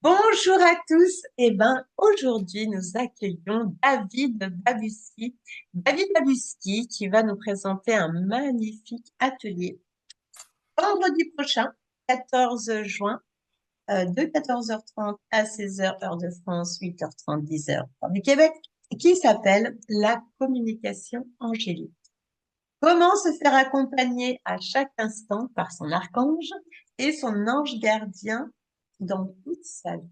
Bonjour à tous. Aujourd'hui, nous accueillons David Babuski. David Babuski qui va nous présenter un magnifique atelier vendredi prochain, 14 juin, de 14h30 à 16h, heure de France, 8h30, 10h, heure du Québec, qui s'appelle La communication angélique. Comment se faire accompagner à chaque instant par son archange et son ange gardien dans toute sa vie.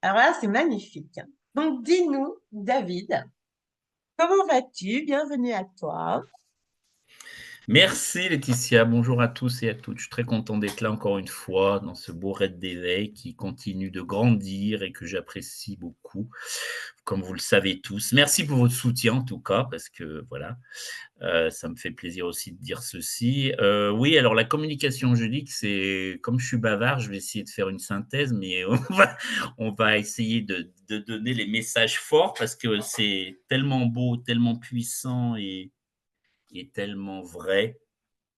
Alors là, c'est magnifique. Donc, dis-nous, David, comment vas-tu? Bienvenue à toi. Merci Laetitia, bonjour à tous et à toutes. Je suis très content d'être là encore une fois dans ce beau raid d'éveil qui continue de grandir et que j'apprécie beaucoup, comme vous le savez tous. Merci pour votre soutien en tout cas, parce que voilà, ça me fait plaisir aussi de dire ceci. Oui, alors la communication angélique, c'est comme je suis bavard, je vais essayer de faire une synthèse, mais on va essayer de donner les messages forts parce que c'est tellement beau, tellement puissant et tellement vrai.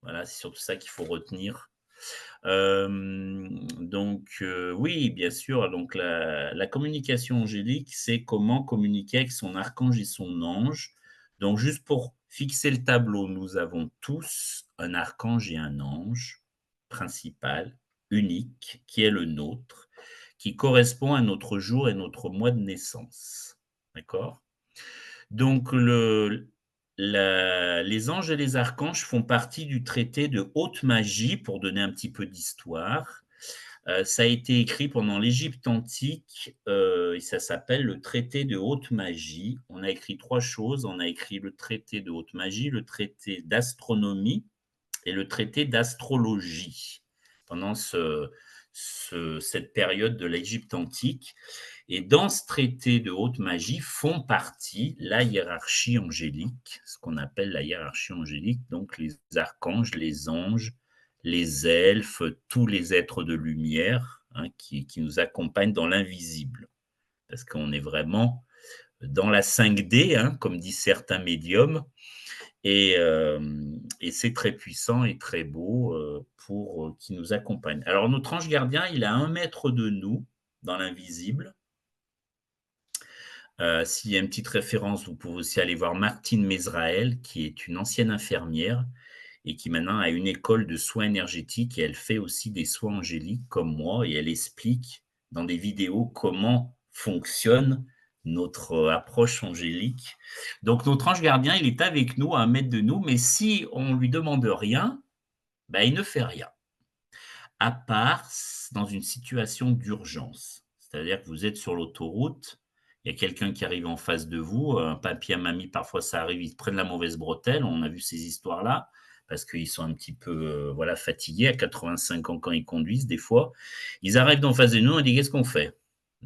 Voilà, c'est surtout ça qu'il faut retenir. Oui, bien sûr, donc la communication angélique, c'est comment communiquer avec son archange et son ange. Donc juste pour fixer le tableau, nous avons tous un archange et un ange principal, unique, qui est le nôtre, qui correspond à notre jour et notre mois de naissance. D'accord? Donc les anges et les archanges font partie du traité de haute magie, pour donner un petit peu d'histoire. Ça a été écrit pendant l'Égypte antique, et ça s'appelle le traité de haute magie. On a écrit 3 choses, on a écrit le traité de haute magie, le traité d'astronomie et le traité d'astrologie, pendant cette période de l'Égypte antique. Et dans ce traité de haute magie font partie la hiérarchie angélique, ce qu'on appelle la hiérarchie angélique, donc les archanges, les anges, les elfes, tous les êtres de lumière, hein, qui nous accompagnent dans l'invisible. Parce qu'on est vraiment dans la 5D, hein, comme disent certains médiums, et c'est très puissant et très beau, pour qui nous accompagne. Alors notre ange gardien, il est à 1 mètre de nous, dans l'invisible. S'il y a une petite référence, vous pouvez aussi aller voir Martine Mesraël, qui est une ancienne infirmière et qui maintenant a une école de soins énergétiques, et elle fait aussi des soins angéliques comme moi, et elle explique dans des vidéos comment fonctionne notre approche angélique. Donc notre ange gardien, il est avec nous à 1 mètre de nous, mais si on lui demande rien, ben, il ne fait rien. À part dans une situation d'urgence. C'est-à-dire que vous êtes sur l'autoroute, il y a quelqu'un qui arrive en face de vous, un papy, un mamie, parfois ça arrive, ils prennent la mauvaise bretelle, on a vu ces histoires-là, parce qu'ils sont un petit peu voilà, fatigués à 85 ans quand ils conduisent, des fois. Ils arrivent en face de nous, on dit qu'est-ce qu'on fait?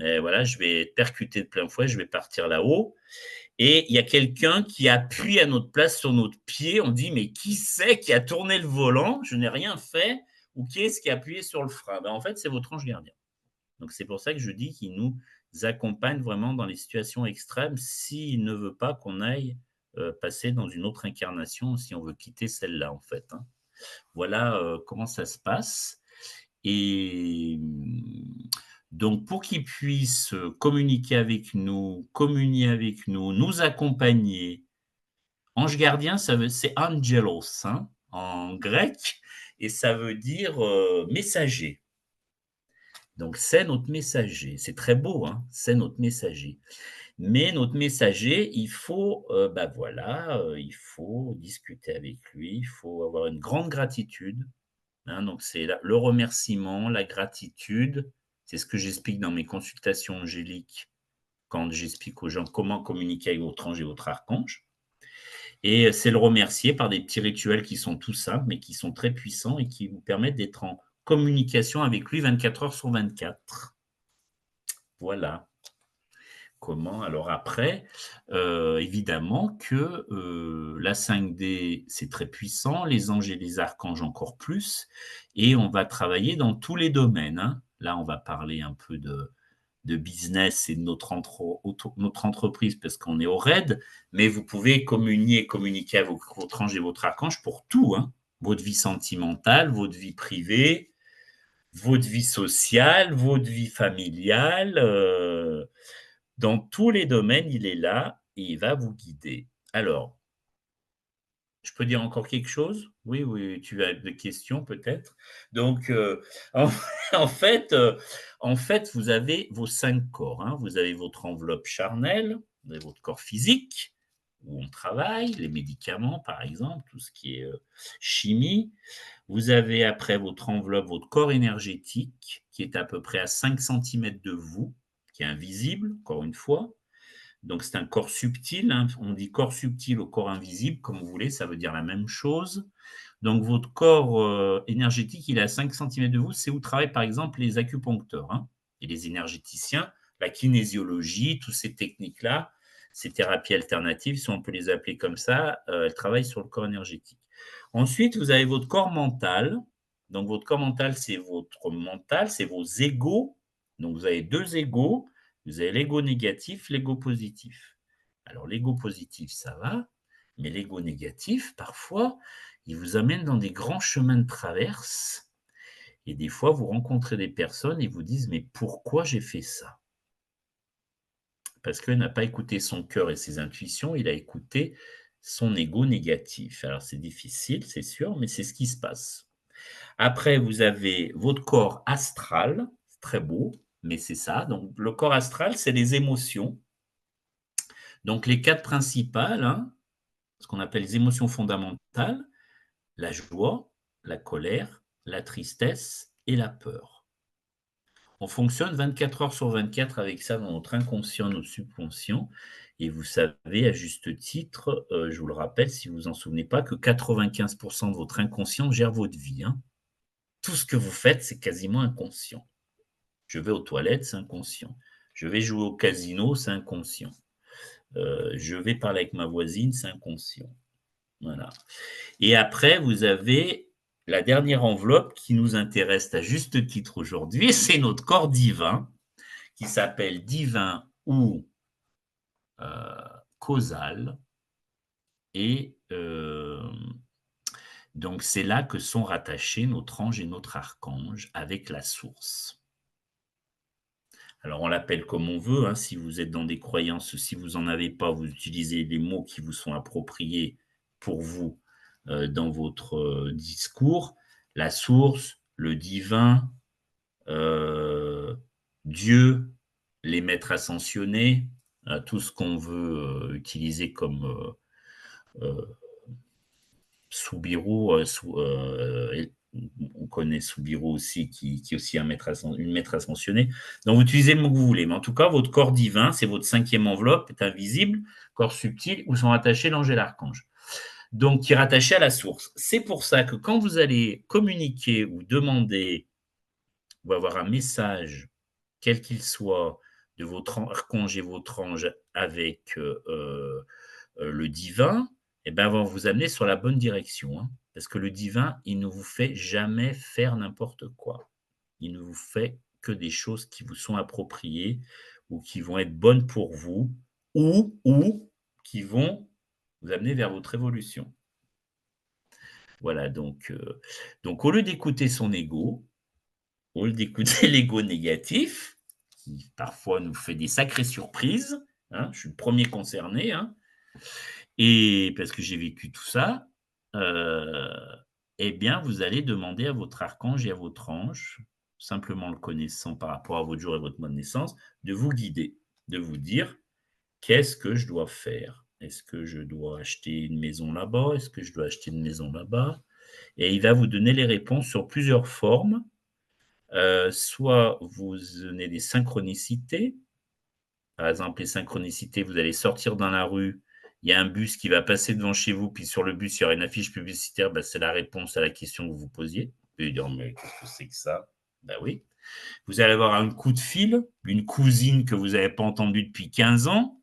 Et voilà, je vais percuter de plein fouet, je vais partir là-haut. Et il y a quelqu'un qui appuie à notre place sur notre pied. On dit, mais qui c'est qui a tourné le volant? Je n'ai rien fait. Ou qui est-ce qui a appuyé sur le frein? En fait, c'est votre ange gardien. Donc, c'est pour ça que je dis qu'il nous accompagne vraiment dans les situations extrêmes s'il ne veut pas qu'on aille passer dans une autre incarnation, si on veut quitter celle-là, en fait. Hein. Voilà comment ça se passe. Et donc, pour qu'ils puissent communiquer avec nous, communier avec nous, nous accompagner, ange gardien, c'est angelos, hein, en grec, et ça veut dire messager. Donc, c'est notre messager. C'est très beau, hein, c'est notre messager. Mais notre messager, il faut, il faut discuter avec lui, il faut avoir une grande gratitude. Hein, donc, c'est le remerciement, la gratitude. C'est ce que j'explique dans mes consultations angéliques quand j'explique aux gens comment communiquer avec votre ange et votre archange. Et c'est le remercier par des petits rituels qui sont tout simples, mais qui sont très puissants et qui vous permettent d'être en communication avec lui 24 heures sur 24. Voilà. Comment? Alors après, évidemment que la 5D, c'est très puissant, les anges et les archanges encore plus, et on va travailler dans tous les domaines. Hein. Là, on va parler un peu de business et de notre entreprise parce qu'on est au RAID, mais vous pouvez communiquer avec votre ange et votre archange pour tout. Hein. Votre vie sentimentale, votre vie privée, votre vie sociale, votre vie familiale, dans tous les domaines, il est là et il va vous guider. Alors, je peux dire encore quelque chose? Oui, oui, tu as des questions peut-être? Donc, en en fait, heu, en fait, vous avez vos 5 corps, hein. Vous avez votre enveloppe charnelle, vous avez votre corps physique, où on travaille, les médicaments par exemple, tout ce qui est, chimie. Vous avez après votre enveloppe, votre corps énergétique, qui est à peu près à 5 centimètres de vous, qui est invisible, encore une fois. Donc c'est un corps subtil, hein. On dit corps subtil au corps invisible, comme vous voulez, ça veut dire la même chose. Donc votre corps énergétique, il est à 5 centimètres de vous. C'est où travaillent par exemple les acupuncteurs, hein, et les énergéticiens, la kinésiologie, toutes ces techniques-là, ces thérapies alternatives, si on peut les appeler comme ça, elles travaillent sur le corps énergétique. Ensuite, vous avez votre corps mental. Donc votre corps mental, c'est votre mental, c'est vos égos. Donc vous avez deux égos. Vous avez l'ego négatif, l'ego positif. Alors l'ego positif, ça va, mais l'ego négatif, parfois, il vous amène dans des grands chemins de traverse. Et des fois, vous rencontrez des personnes et vous disent, mais pourquoi j'ai fait ça? Parce qu'il n'a pas écouté son cœur et ses intuitions, il a écouté son ego négatif. Alors c'est difficile, c'est sûr, mais c'est ce qui se passe. Après, vous avez votre corps astral, c'est très beau, mais c'est ça. Donc le corps astral, c'est les émotions. Donc les quatre principales, hein, ce qu'on appelle les émotions fondamentales, la joie, la colère, la tristesse et la peur. On fonctionne 24 heures sur 24 avec ça dans notre inconscient, notre subconscient. Et vous savez, à juste titre, je vous le rappelle, si vous vous en souvenez pas, que 95% de votre inconscient gère votre vie, hein. Tout ce que vous faites, c'est quasiment inconscient. Je vais aux toilettes, c'est inconscient. Je vais jouer au casino, c'est inconscient. Je vais parler avec ma voisine, c'est inconscient. Voilà. Et après, vous avez la dernière enveloppe qui nous intéresse à juste titre aujourd'hui, c'est notre corps divin, qui s'appelle divin ou causal. Et donc, c'est là que sont rattachés notre ange et notre archange avec la source. Alors, on l'appelle comme on veut, hein, si vous êtes dans des croyances, si vous n'en avez pas, vous utilisez les mots qui vous sont appropriés pour vous dans votre discours. La source, le divin, euh, Dieu, les maîtres ascensionnés, tout ce qu'on veut utiliser comme Subiru, on connaît Subiru aussi, qui est aussi une maître ascensionnée. Donc, vous utilisez le mot que vous voulez. Mais en tout cas, votre corps divin, c'est votre cinquième enveloppe, est invisible, corps subtil, où sont rattachés l'ange et l'archange. Donc, qui est rattaché à la source. C'est pour ça que quand vous allez communiquer ou demander ou avoir un message, quel qu'il soit, de votre archange et votre ange avec le divin, eh ben, va vous amener sur la bonne direction, hein. Parce que le divin, il ne vous fait jamais faire n'importe quoi. Il ne vous fait que des choses qui vous sont appropriées ou qui vont être bonnes pour vous ou qui vont vous amener vers votre évolution. Voilà, donc au lieu d'écouter son ego, au lieu d'écouter l'ego négatif, qui parfois nous fait des sacrées surprises, hein, je suis le premier concerné, hein, et parce que j'ai vécu tout ça, heu, eh bien, vous allez demander à votre archange et à votre ange, simplement le connaissant par rapport à votre jour et votre mois de naissance, de vous guider, de vous dire: «Qu'est-ce que je dois faire? Est-ce que je dois acheter une maison là-bas? Est-ce que je dois acheter une maison là-bas?» Et il va vous donner les réponses sur plusieurs formes. Soit vous donnez des synchronicités. Par exemple, les synchronicités, vous allez sortir dans la rue, il y a un bus qui va passer devant chez vous, puis sur le bus, il y aura une affiche publicitaire, bah, c'est la réponse à la question que vous vous posiez. Vous pouvez dire: «Mais qu'est-ce que c'est que ça?» Bah oui. Vous allez avoir un coup de fil, une cousine que vous n'avez pas entendue depuis 15 ans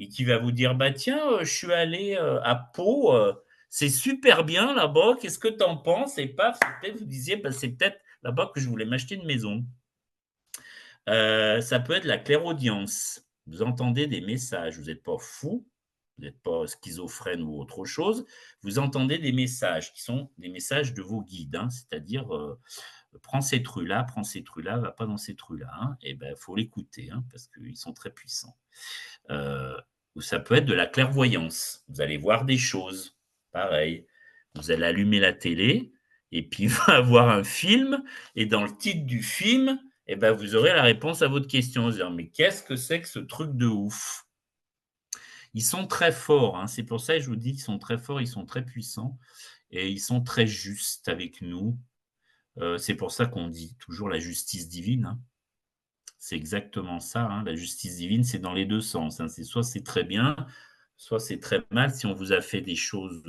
et qui va vous dire: «Bah tiens, je suis allé, à Pau, c'est super bien là-bas, qu'est-ce que tu en penses?» Et paf, peut-être vous disiez: «Bah, c'est peut-être là-bas que je voulais m'acheter une maison». Ça peut être la clairaudience. Vous entendez des messages, vous n'êtes pas fou, vous n'êtes pas schizophrène ou autre chose, vous entendez des messages qui sont des messages de vos guides, hein, c'est-à-dire prends cette rue-là, va pas dans cette rue-là. Hein, et ben, il faut l'écouter hein, parce qu'ils sont très puissants. Ou ça peut être de la clairvoyance. Vous allez voir des choses, pareil. Vous allez allumer la télé et puis il va avoir un film et dans le titre du film, eh ben, vous aurez la réponse à votre question. Vous allez dire, mais qu'est-ce que c'est que ce truc de ouf? Ils sont très forts, hein, c'est pour ça que je vous dis qu'ils sont très forts, ils sont très puissants et ils sont très justes avec nous. C'est pour ça qu'on dit toujours la justice divine. Hein. C'est exactement ça. Hein. La justice divine, c'est dans les deux sens. Hein. C'est soit c'est très bien, soit c'est très mal si on vous a fait des choses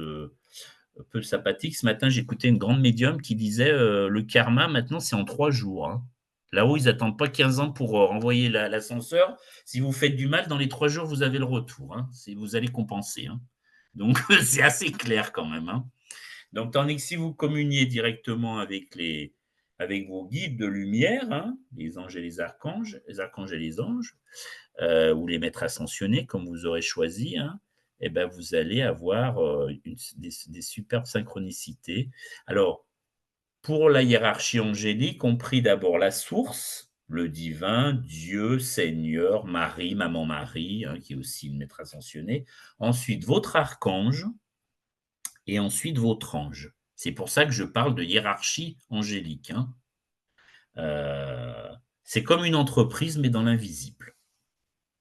un peu sympathiques. Ce matin, j'écoutais une grande médium qui disait le karma, maintenant, c'est en 3 jours. Hein. Là-haut, ils n'attendent pas 15 ans pour renvoyer l'ascenseur. Si vous faites du mal, dans les 3 jours, vous avez le retour. Hein. Vous allez compenser. Hein. Donc, c'est assez clair quand même. Hein. Donc, tandis que si vous communiez directement avec vos guides de lumière, hein, les anges et les archanges et les anges, ou les maîtres ascensionnés, comme vous aurez choisi, hein, eh ben, vous allez avoir des superbes synchronicités. Alors, pour la hiérarchie angélique, on prie d'abord la source, le divin, Dieu, Seigneur, Marie, Maman Marie, hein, qui est aussi une maître ascensionnée. Ensuite, votre archange, et ensuite votre ange. C'est pour ça que je parle de hiérarchie angélique. Hein. C'est comme une entreprise, mais dans l'invisible.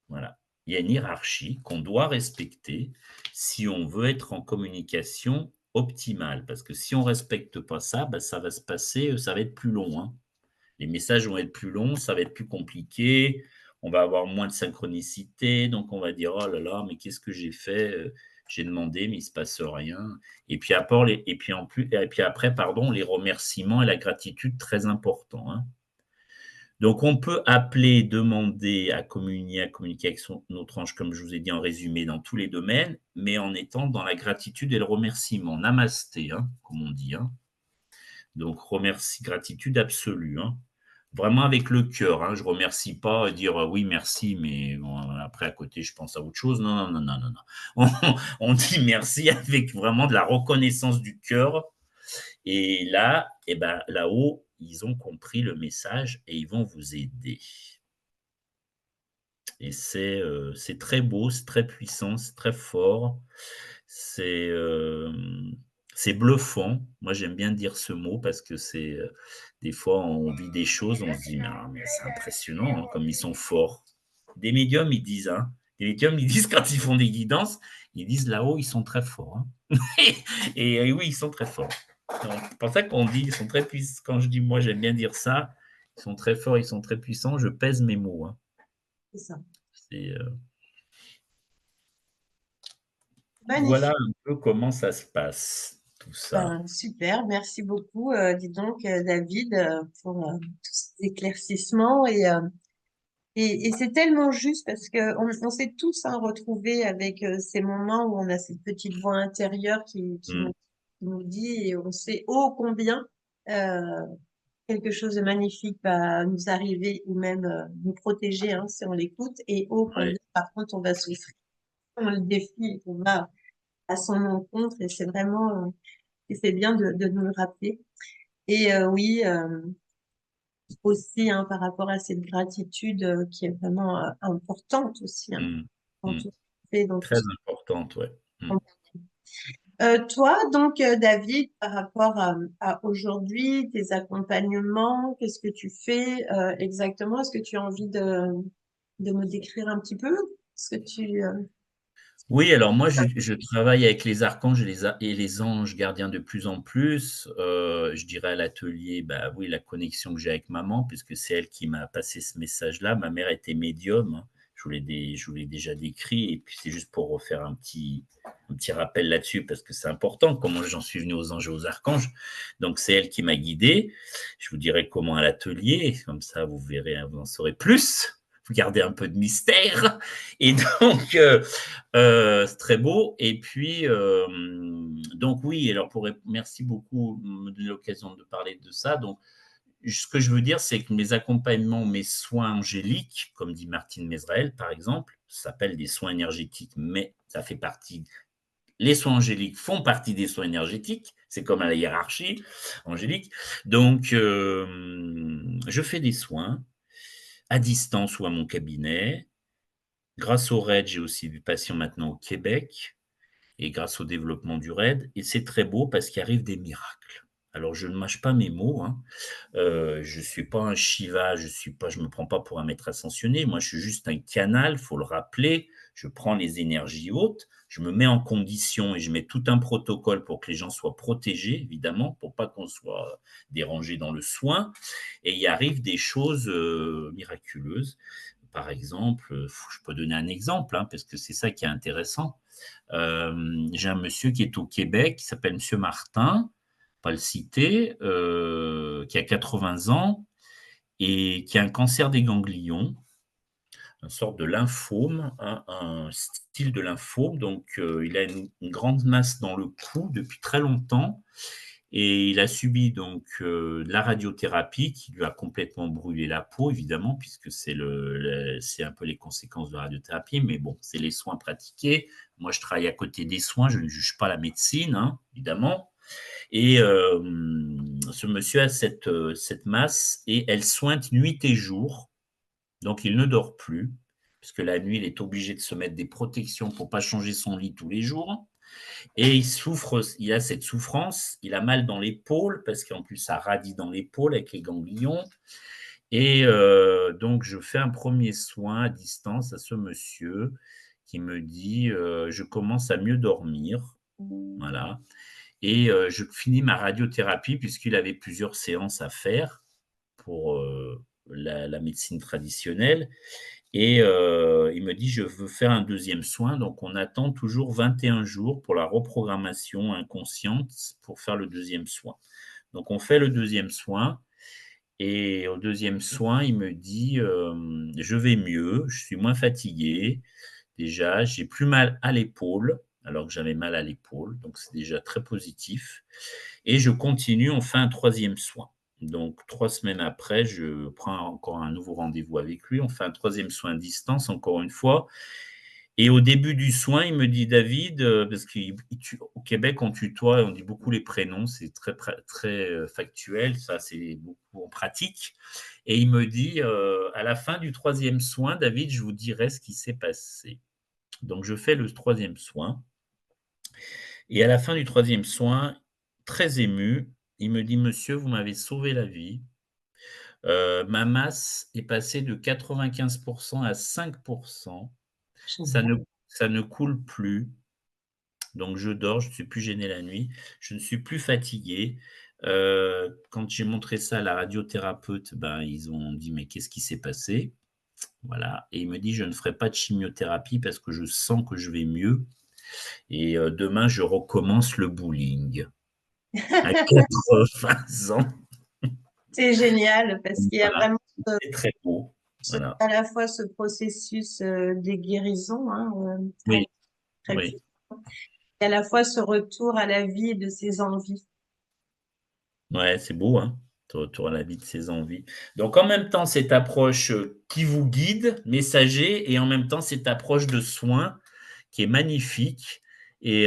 Voilà. Il y a une hiérarchie qu'on doit respecter si on veut être en communication optimale. Parce que si on ne respecte pas ça, ben ça va se passer, ça va être plus long. Hein. Les messages vont être plus longs, ça va être plus compliqué, on va avoir moins de synchronicité, donc on va dire oh là là, mais qu'est-ce que j'ai fait? J'ai demandé, mais il ne se passe rien. Et puis après, pardon, les remerciements et la gratitude, très important. Hein. Donc, on peut appeler, demander à communiquer avec notre ange, comme je vous ai dit en résumé, dans tous les domaines, mais en étant dans la gratitude et le remerciement. Namasté, hein, comme on dit. Hein. Donc, gratitude absolue. Hein. Vraiment avec le cœur. Hein. Je ne remercie pas dire oui, merci, mais bon, après, à côté, je pense à autre chose. Non, non, non, non, non. On dit merci avec vraiment de la reconnaissance du cœur. Et là, eh ben, là-haut, ils ont compris le message et ils vont vous aider. Et c'est très beau, c'est très puissant, c'est très fort. C'est c'est bluffant. Moi, j'aime bien dire ce mot parce que des fois, on vit des choses, on se dit, mais c'est impressionnant, hein, comme ils sont forts. Des médiums, ils disent, hein, des médiums, ils disent quand ils font des guidances, ils disent là-haut, ils sont très forts. Hein. Et oui, ils sont très forts. C'est pour ça qu'on dit, ils sont très puissants. Quand je dis, moi, j'aime bien dire ça, ils sont très forts, ils sont très puissants, je pèse mes mots. Hein. C'est ça. C'est, voilà Magnifique. un peu comment ça se passe, tout ça. Ben, super, merci beaucoup, dis donc, David, pour tous ces éclaircissements. Et c'est tellement juste parce que on s'est tous hein, retrouvés avec ces moments où on a cette petite voix intérieure Mm. qui nous dit et on sait ô combien euh, quelque chose de magnifique va nous arriver ou même nous protéger hein, si on l'écoute et ô Ouais. combien par contre on va souffrir. On le défie et on va à son encontre et c'est vraiment et c'est bien de nous le rappeler. Et oui, aussi hein, par rapport à cette gratitude qui est vraiment importante aussi hein, Mm. dans Mm. tout ce qu'on fait, dans tout Très ce importante, ouais. Mm. qu'on toi, donc, David, par rapport à aujourd'hui, tes accompagnements, qu'est-ce que tu fais exactement? Est-ce que tu as envie de me décrire un petit peu ce que tu... Oui, alors moi, je travaille avec les archanges et les anges gardiens de plus en plus. Je dirais à l'atelier, bah oui, la connexion que j'ai avec maman, puisque c'est elle qui m'a passé ce message-là. Ma mère était médium, hein. Je vous l'ai déjà décrit, et puis c'est juste pour refaire un petit rappel là-dessus, parce que c'est important, comment j'en suis venu aux anges et aux archanges. Donc c'est elle qui m'a guidé. Je vous dirai comment à l'atelier, comme ça vous verrez, vous en saurez plus. Vous gardez un peu de mystère. Et donc, c'est très beau. Et puis, donc oui, alors merci beaucoup de me donner l'occasion de parler de ça. Donc, ce que je veux dire, c'est que mes accompagnements, mes soins angéliques, comme dit Martine Mesrael, par exemple, ça s'appelle des soins énergétiques, mais ça fait partie. Les soins angéliques font partie des soins énergétiques, c'est comme à la hiérarchie angélique. Donc, je fais des soins à distance ou à mon cabinet. Grâce au RAID, j'ai aussi des patients maintenant au Québec et grâce au développement du RAID. Et c'est très beau parce qu'il arrive des miracles. Alors, je ne mâche pas mes mots, hein. Je ne suis pas un Shiva, je me prends pas pour un maître ascensionné. Moi, je suis juste un canal, il faut le rappeler. Je prends les énergies hautes, je me mets en condition et je mets tout un protocole pour que les gens soient protégés, évidemment, pour pas qu'on soit dérangé dans le soin. Et il arrive des choses miraculeuses. Par exemple, je peux donner un exemple, hein, parce que c'est ça qui est intéressant. J'ai un monsieur qui est au Québec, qui s'appelle Monsieur Martin, pas le citer, qui a 80 ans et qui a un cancer des ganglions, une sorte de lymphome, un style de lymphome. Donc, il a une grande masse dans le cou depuis très longtemps et il a subi donc de la radiothérapie qui lui a complètement brûlé la peau, évidemment, puisque c'est un peu les conséquences de la radiothérapie. Mais bon, c'est les soins pratiqués. Moi, je travaille à côté des soins, je ne juge pas la médecine, hein, évidemment. Et ce monsieur a cette masse et elle sointe nuit et jour. Donc, il ne dort plus, puisque la nuit, il est obligé de se mettre des protections pour ne pas changer son lit tous les jours. Et il a cette souffrance, il a mal dans l'épaule, parce qu'en plus, ça radie dans l'épaule avec les ganglions. Et donc, je fais un premier soin à distance à ce monsieur qui me dit je commence à mieux dormir. Voilà. Et je finis ma radiothérapie, puisqu'il avait plusieurs séances à faire pour la médecine traditionnelle. Et il me dit, je veux faire un deuxième soin. Donc, on attend toujours 21 jours pour la reprogrammation inconsciente pour faire le deuxième soin. Donc, on fait le deuxième soin. Et au deuxième soin, il me dit, je vais mieux, je suis moins fatigué. Déjà, j'ai plus mal à l'épaule, alors que j'avais mal à l'épaule. Donc, c'est déjà très positif. Et je continue, on fait un troisième soin. Donc, 3 semaines après, je prends encore un nouveau rendez-vous avec lui. On fait un troisième soin à distance, encore une fois. Et au début du soin, il me dit, David, parce qu'au Québec, on tutoie, on dit beaucoup les prénoms, c'est très, très factuel, ça, c'est beaucoup en pratique. Et il me dit, à la fin du troisième soin, David, je vous dirai ce qui s'est passé. Donc, je fais le troisième soin. Et à la fin du troisième soin, très ému, il me dit, monsieur, vous m'avez sauvé la vie. Ma masse est passée de 95% à 5%. Ça Génial. ne, ça ne coule plus. Donc, je dors, je ne suis plus gêné la nuit. Je ne suis plus fatigué. Quand j'ai montré ça à la radiothérapeute, ben, ils ont dit, mais qu'est-ce qui s'est passé? Voilà. Et il me dit, je ne ferai pas de chimiothérapie parce que je sens que je vais mieux. Et demain, je recommence le bowling à 80 ans. C'est génial parce qu'il y a Voilà, vraiment c'est très beau. Voilà. à la fois ce processus des guérisons, hein, très, Oui, très oui. puissant, et à la fois ce retour à la vie et de ses envies. Ouais, c'est beau, hein, de retour à la vie de ses envies. Donc, en même temps, cette approche qui vous guide, messager, et en même temps, cette approche de soin qui est magnifique. Et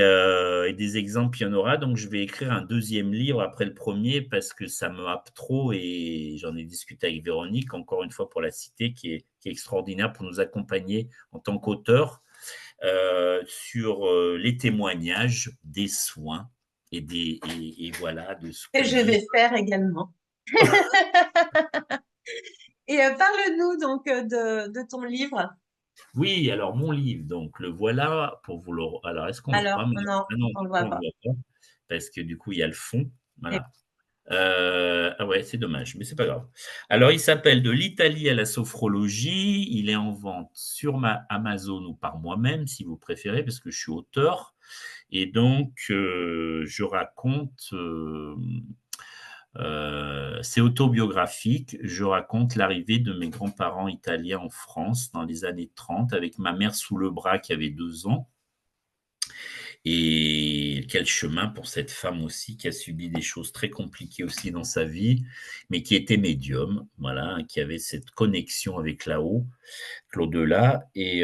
des exemples, il y en aura. Donc, je vais écrire un deuxième livre après le premier parce que ça me happe trop. Et j'en ai discuté avec Véronique, encore une fois, pour la citer, qui est extraordinaire pour nous accompagner en tant qu'auteur sur les témoignages des soins et voilà de ce Et que je dit. vais faire également. Et parle-nous donc de ton livre. Oui, alors mon livre, donc le voilà pour vous le. Alors, est-ce qu'on le voit? Alors, non, Ah non, on ne le on voit le pas. voit pas parce que du coup, il y a le fond. Et Voilà. Ah ouais, c'est dommage, mais c'est pas grave. Alors, il s'appelle De l'Italie à la sophrologie. Il est en vente sur Amazon ou par moi-même, si vous préférez, parce que je suis auteur. Et donc, je raconte, c'est autobiographique, je raconte l'arrivée de mes grands-parents italiens en France dans les années 30 avec ma mère sous le bras qui avait 2 ans. Et quel chemin pour cette femme aussi qui a subi des choses très compliquées aussi dans sa vie, mais qui était médium, voilà, qui avait cette connexion avec là-haut, l'au-delà, et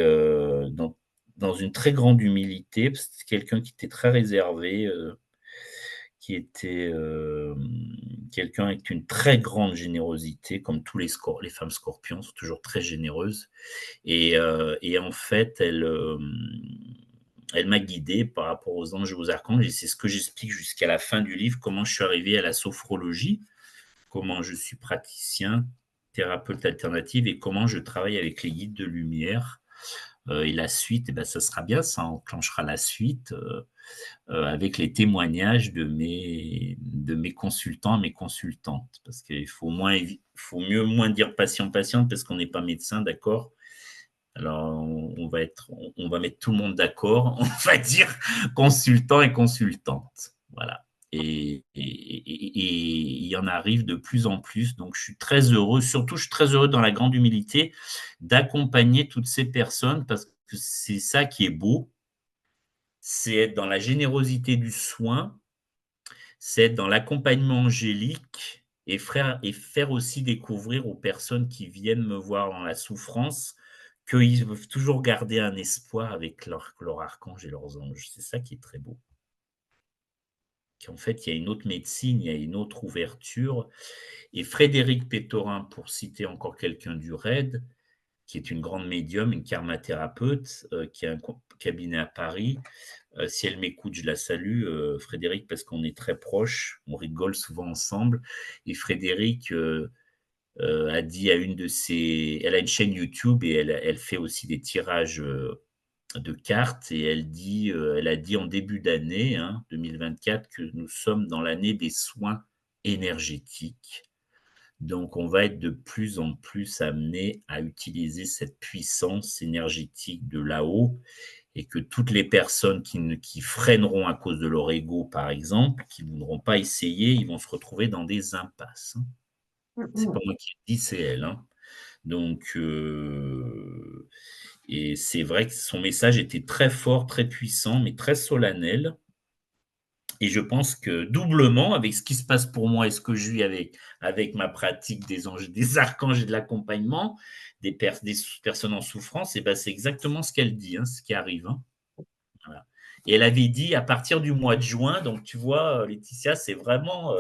dans une très grande humilité, parce que c'est quelqu'un qui était très réservé, qui était quelqu'un avec une très grande générosité, comme tous les femmes scorpions sont toujours très généreuses. Et en fait, elle m'a guidé par rapport aux anges et aux archanges, et c'est ce que j'explique jusqu'à la fin du livre, comment je suis arrivé à la sophrologie, comment je suis praticien, thérapeute alternative, et comment je travaille avec les guides de lumière. Et la suite, eh ben, ça sera bien, ça enclenchera la suite avec les témoignages de mes consultants et mes consultantes. Parce qu'il faut mieux moins dire patient-patiente parce qu'on n'est pas médecin, d'accord. Alors, on va mettre tout le monde d'accord, on va dire consultant et consultante. Voilà. Et il y en arrive de plus en plus. Donc, je suis très heureux, surtout, je suis très heureux dans la grande humilité d'accompagner toutes ces personnes parce que c'est ça qui est beau, c'est être dans la générosité du soin, c'est être dans l'accompagnement angélique et faire aussi découvrir aux personnes qui viennent me voir dans la souffrance qu'ils peuvent toujours garder un espoir avec leur archange et leurs anges. C'est ça qui est très beau. Qu'en fait, il y a une autre médecine, il y a une autre ouverture. Et Frédéric Pétorin, pour citer encore quelqu'un du RAID, qui est une grande médium, une karmathérapeute, qui a un cabinet à Paris. Si elle m'écoute, je la salue, Frédéric, parce qu'on est très proches, on rigole souvent ensemble. Et Frédéric a dit à une de ses... Elle a une chaîne YouTube et elle fait aussi des tirages de cartes, et elle a dit en début d'année, hein, 2024, que nous sommes dans l'année des soins énergétiques. Donc, on va être de plus en plus amené à utiliser cette puissance énergétique de là-haut, et que toutes les personnes qui freineront à cause de leur ego, par exemple, qui ne voudront pas essayer, ils vont se retrouver dans des impasses. Hein. C'est pas Mhm. moi qui le dis, c'est elle. Hein. Donc, et c'est vrai que son message était très fort, très puissant, mais très solennel. Et je pense que doublement, avec ce qui se passe pour moi et ce que je vis avec ma pratique des anges, des archanges et de l'accompagnement des personnes en souffrance, et ben c'est exactement ce qu'elle dit, hein, ce qui arrive. Hein. Voilà. Et elle avait dit à partir du mois de juin, donc tu vois, Laetitia, c'est vraiment,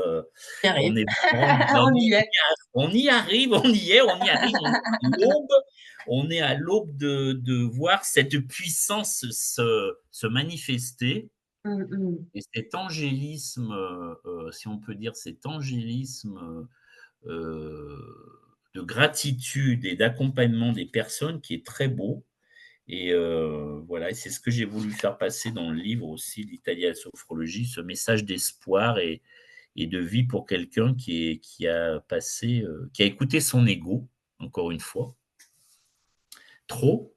Y arrive. on est vraiment On y est. on y arrive, on y est, on y arrive, on est à l'aube de voir cette puissance se manifester. Mhm. Et cet angélisme, si on peut dire cet angélisme de gratitude et d'accompagnement des personnes qui est très beau. Et voilà, et c'est ce que j'ai voulu faire passer dans le livre aussi, l'Italie à la sophrologie, ce message d'espoir et de vie pour quelqu'un qui a passé, qui a écouté son ego, encore une fois, trop,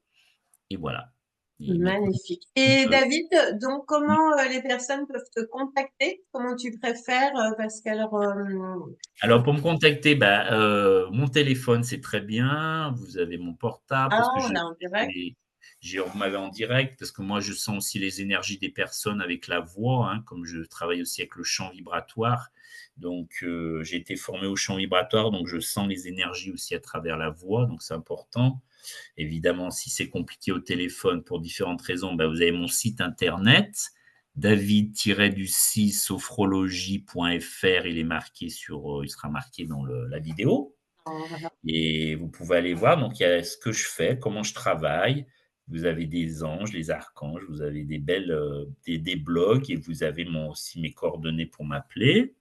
et voilà. Il m'écoute. Magnifique. Et David, donc comment les personnes peuvent te contacter? Comment tu préfères? Parce qu'alors, Alors, pour me contacter, bah, mon téléphone, c'est très bien. Vous avez mon portable parce que on est en direct. vous m'avez en direct parce que moi, je sens aussi les énergies des personnes avec la voix, hein, comme je travaille aussi avec le champ vibratoire. Donc, j'ai été formé au champ vibratoire, donc je sens les énergies aussi à travers la voix, donc c'est important. Évidemment, si c'est compliqué au téléphone pour différentes raisons, bah, vous avez mon site internet david-du6 sophrologie.fr, il sera marqué dans la vidéo. Voilà. Et vous pouvez aller voir. Donc, il y a ce que je fais, comment je travaille. Vous avez des anges, les archanges, vous avez des belles, des blogs, et vous avez aussi mes coordonnées pour m'appeler.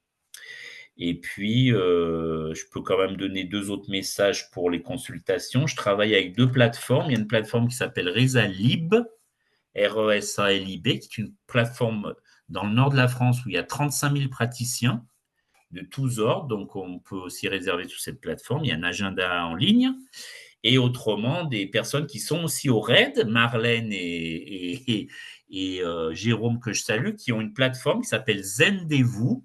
Et puis, je peux quand même donner deux autres messages pour les consultations. Je travaille avec deux plateformes. Il y a une plateforme qui s'appelle Resalib, RESALIB, qui est une plateforme dans le nord de la France où il y a 35 000 praticiens de tous ordres. Donc, on peut aussi réserver sur cette plateforme. Il y a un agenda en ligne. Et autrement, des personnes qui sont aussi au RAID, Marlène et Jérôme, que je salue, qui ont une plateforme qui s'appelle Zendez-vous,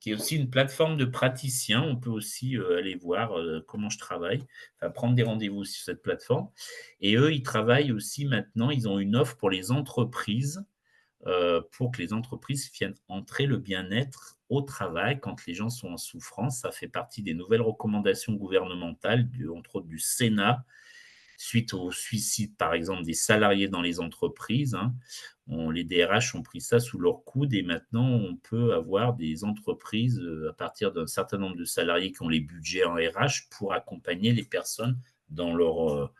qui est aussi une plateforme de praticiens. On peut aussi aller voir comment je travaille, enfin, prendre des rendez-vous sur cette plateforme. Et eux, ils travaillent aussi maintenant, ils ont une offre pour les entreprises pour que les entreprises viennent entrer le bien-être au travail quand les gens sont en souffrance. Ça fait partie des nouvelles recommandations gouvernementales, entre autres du Sénat, suite au suicide, par exemple, des salariés dans les entreprises. Hein. Les DRH ont pris ça sous leur coude et maintenant, on peut avoir des entreprises à partir d'un certain nombre de salariés qui ont les budgets en RH pour accompagner les personnes dans leur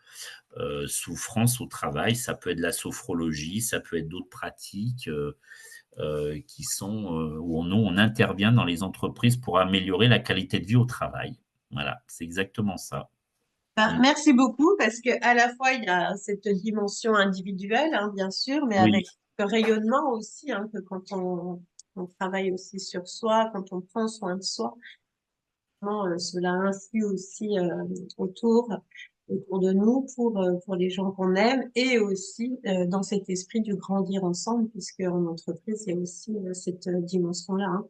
souffrance au travail. Ça peut être la sophrologie, ça peut être d'autres pratiques qui sont où on intervient dans les entreprises pour améliorer la qualité de vie au travail. Voilà, c'est exactement ça. Merci beaucoup parce que à la fois il y a cette dimension individuelle, hein, bien sûr, mais Oui, avec le rayonnement aussi, hein, que quand on travaille aussi sur soi, quand on prend soin de soi, cela influe aussi autour de nous pour les gens qu'on aime et aussi dans cet esprit du grandir ensemble, puisque en entreprise il y a aussi cette dimension-là. Hein.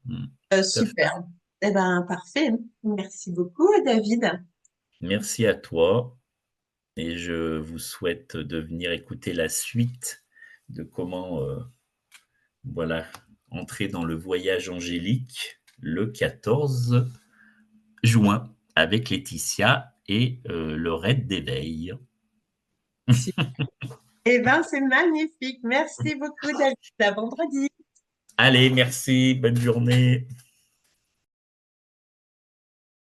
tout à fait. Super. Eh ben parfait. Merci beaucoup, David. Merci à toi et je vous souhaite de venir écouter la suite de comment voilà, entrer dans le voyage angélique le 14 juin avec Laetitia et le raid d'éveil. Eh ben, c'est magnifique. Merci beaucoup, David. À vendredi. Allez, merci, bonne journée.